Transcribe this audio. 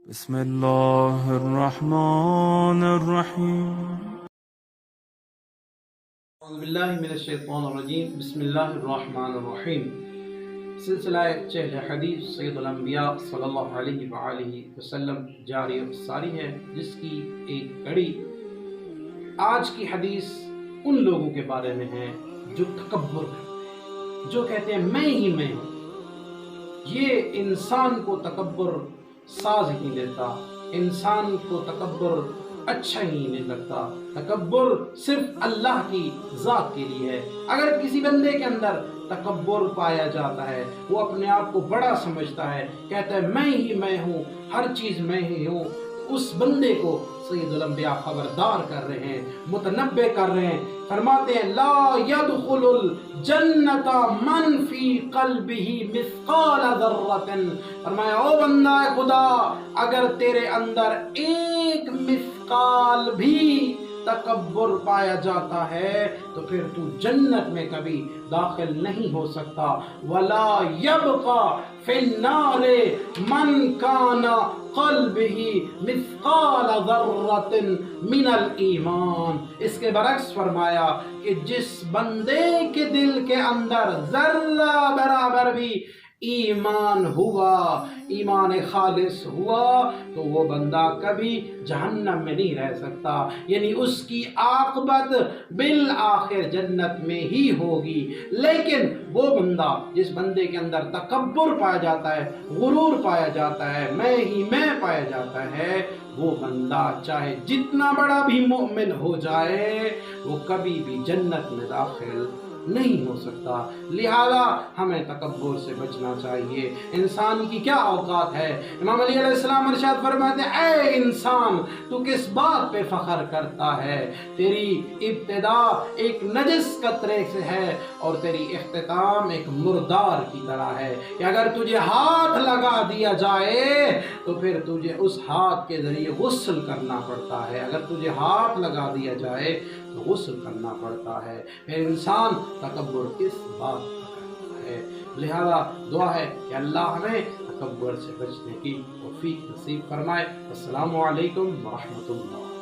بسم الله الرحمن الرحیم. اعوذ باللہ من الشیطان الرجیم. بسم اللہ الرحمن الرحیم. سلسلہ چہل حدیث سید الانبیاء صلی اللہ علیہ وآلہ وسلم جاری و ساری ہے، جس کی ایک کڑی آج کی حدیث ان لوگوں کے بارے میں ہے جو تکبر کرتے ہیں، جو کہتے ہیں میں ہی میں ہوں. یہ انسان کو تکبر ساز ہی نہیں دیتا، انسان کو تکبر اچھا ہی نہیں لگتا. تکبر صرف اللہ کی ذات کے لیے ہے. اگر کسی بندے کے اندر تکبر پایا جاتا ہے، وہ اپنے آپ کو بڑا سمجھتا ہے، کہتا ہے میں ہی میں ہوں، ہر چیز میں ہی ہوں، اس بندے کو سید الانبیاء خبردار کر رہے ہیں، متنبع کر رہے ہیں. فرماتے ہیں لا يدخل الجنت من فی قلبہ مثقال ذرۃ. فرمایا او بندہ خدا، اگر تیرے اندر ایک مثقال بھی تکبر پایا جاتا ہے تو پھر تو جنت میں کبھی داخل نہیں ہو سکتا. ولا يبقى في النار من كان قلبه مثقال ذرة من الایمان. اس کے برعکس فرمایا کہ جس بندے کے دل کے اندر ذرہ برابر بھی ایمان ہوا، ایمان خالص ہوا، تو وہ بندہ کبھی جہنم میں نہیں رہ سکتا. یعنی اس کی عاقبت بالآخر جنت میں ہی ہوگی. لیکن وہ بندہ، جس بندے کے اندر تکبر پایا جاتا ہے، غرور پایا جاتا ہے، میں ہی میں پایا جاتا ہے، وہ بندہ چاہے جتنا بڑا بھی مومن ہو جائے، وہ کبھی بھی جنت میں داخل نہیں ہو سکتا. لہذا ہمیں تکبر سے بچنا چاہیے. انسان کی کیا اوقات ہے؟ امام علی علیہ السلام ارشاد فرماتے ہیں اے انسان، تو کس بات پہ فخر کرتا ہے؟ تیری ابتدا ایک نجس قطرے سے ہے اور تیری اختتام ایک مردار کی طرح ہے کہ اگر تجھے ہاتھ لگا دیا جائے تو پھر تجھے اس ہاتھ کے ذریعے غسل کرنا پڑتا ہے. اگر تجھے ہاتھ لگا دیا جائے تو غسل کرنا پڑتا ہے. پھر انسان تکبر کس بات کا کرتا ہے؟ لہذا دعا ہے کہ اللہ ہمیں تکبر سے بچنے کی توفیق نصیب فرمائے. السلام علیکم ورحمۃ اللہ.